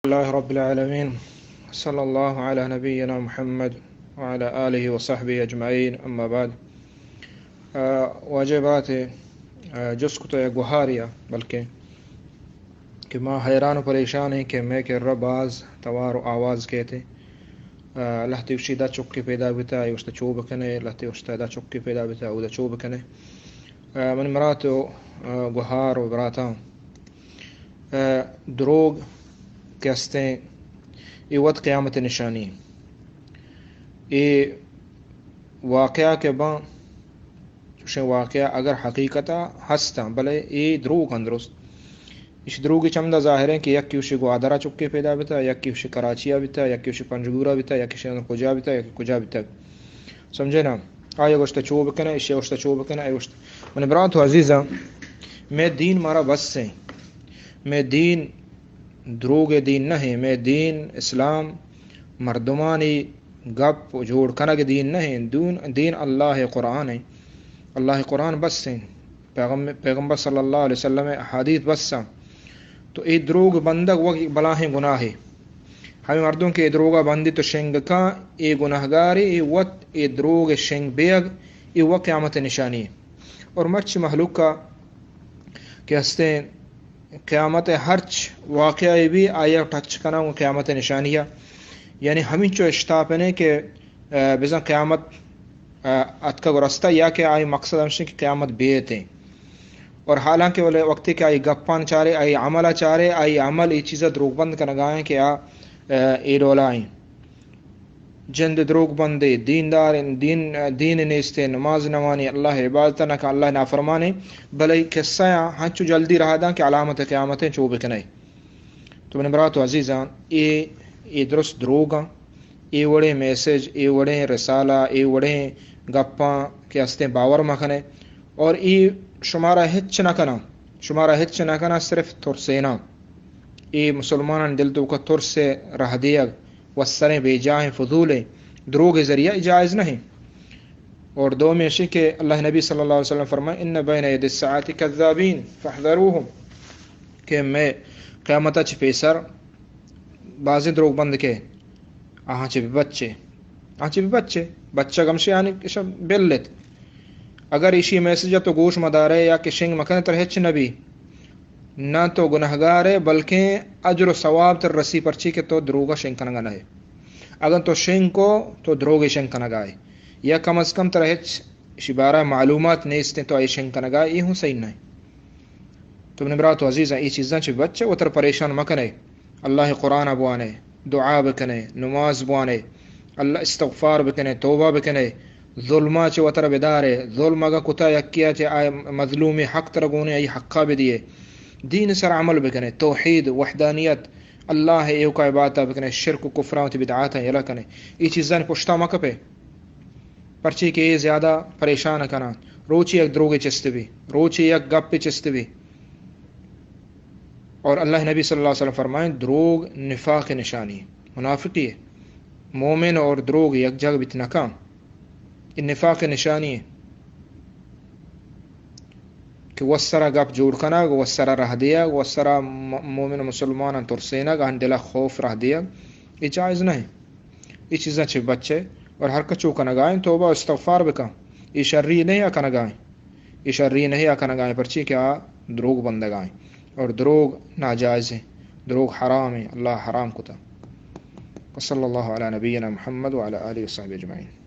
الله رب العالمين صلى الله على نبينا محمد وعلى آله وصحبه أجمعين أما بعد واجبات جس کو تو ایک گہاریا بلکہ کہ ماں حیران و پریشان ہے کہ میں کہ رب آز توار و آواز کہتے لحتی وشی دا چکی پیدا بتا یوشتا چوب کنے لحتی وشتا دا چکی پیدا بتا او دا چوب کنے من مراتو گہار و براتا دروگ کہتے ہیں یہ وقت قیامت نشانی یہ واقعہ کے بعد واقعہ اگر حقیقتا ہستا بلے یہ دروگ اندرست اس دروگی چمدہ ظاہر ہے کہ یک کیوشی کو آدھرا چکے پیدا بیتا یک کیوشی کراچیا بیتا یک کیوشی پنجگورا بیتا یک کیوشی کجا بیتا یک کجا بیتا سمجھے نا آیا گوشتا چوب کنا اشیا گوشتا چوب کنا آیا گوشتا من برات و عزیزہ میں دین مارا بس سے میں دین دروگ دین نہیں میں دین اسلام مردمانی گپ جوڑ کنگ دین نہیں دین اللہ قرآن ہے اللہ قرآن بس سے پیغمبر صلی اللہ علیہ وسلم حدیث بس سے تو یہ دروگ بندگ وہ بلاہیں گناہ ہے ہمیں مردوں کے دروگا بندی تو شنگ کا یہ گناہ گاری یہ وقت یہ دروگ شنگ بیگ یہ وہ قیامت نشانی ہے اور مچ محلوق کا کہ ہستے قیامت ہرچ واقعہ بھی آیا ٹچ کنا وہ قیامت نشانیہ یعنی ہمیں جو اشتاپنے کہ بزن قیامت اتکا گرستا یا کہ آئی مقصد ہمشن کہ قیامت بیتے اور حالانکہ وہ وقتی کہ آئی گپان چارے آئی عملہ چارے آئی عمل یہ چیزیں دروگ بند کنگائیں کہ اے ڈولا آئیں جند دروگ بندے دیندار دین نیستے نماز نوانی اللہ عبادت نہ کہ اللہ نافرمانے بلے قصہ ہنچو جلدی رہا دا کہ علامت قیامتیں چوب کنے تو من برات و عزیزان یہ درست دروگاں یہ وڑے میسیج یہ وڑے رسالہ یہ وڑے گپاں کہ ہستے باور مکھنے اور یہ شمارہ ہچ نہ کنا صرف ترسینا یہ مسلمان دل تو کا ترس سے رہ دیا وسریں بے جائیں فضول دروگ ذریعہ جائز نہیں اور دو میں شی کہ اللہ نبی صلی اللہ علیہ وسلم فرمائے ان بین ید الساعات کذابین فاحذروہم کہ میں قیامت چھ پیسر بعض دروگ بند کے آہاں بھی بچہ گمشے آنے کشا بلت اگر اسی میسیج تو گوش مدارے یا کہ شنگ مکن ترہچ نبی نہ تو گناہگار ہے بلکہ اجر و ثواب تر رسی پرچی کے تو دروگا شنگ کنگا نہ ہے اگر تو شنگ کو تو دروگ شنگ کنگا ہے یا کم از کم ترہچ شبارہ معلومات نیستے تو آئی شنگ کنگا یہ ہوں صحیح نہیں تو من برات و عزیزہ یہ چیزاں چھ بچے وہ تر پریشان مکنے اللہ قرآن بوانے دعا بکنے نماز بوانے اللہ استغفار بکنے توبہ بکنے ظلمہ چھ وہ تر بدارے ظلمہ کا کتا یکیا چھ آئے مظلوم حق ترگونے آئی حقا بدیے دین سر عمل بکنے توحید وحدانیت اللہ ایو کا عبادت بکنے شرک و کفرات بدعات ہیں یلا کنے یہ چیزاں پشتا مکہ پہ پرچی کے یہ زیادہ پریشان کنا روچی ایک دروگے چست بھی روچی ایک گپ پہ چست بھی اور اللہ نبی صلی اللہ علیہ وسلم فرمائیں دروگ نفاق نشانی منافقی ہے مومن اور دروگ یک جگ بتنا کام یہ نفاق نشانی ہے کہ وسرا گپ جوڑ کنا وسرا رہ دیا وسرا مومن مسلمان ترسینا گہن دلا خوف رہ دیا یہ جائز نہیں یہ چیزیں چھ بچے اور ہر کچو کنگائیں توبہ استغفار بکا یہ شرری نہیں کنگائیں پرچی کیا دروگ بندگائیں اور دروگ ناجائز ہیں دروگ حرام ہیں اللہ حرام کتا وصلی اللہ علی نبینا محمد وعلی آلہ وصحبہ اجمعین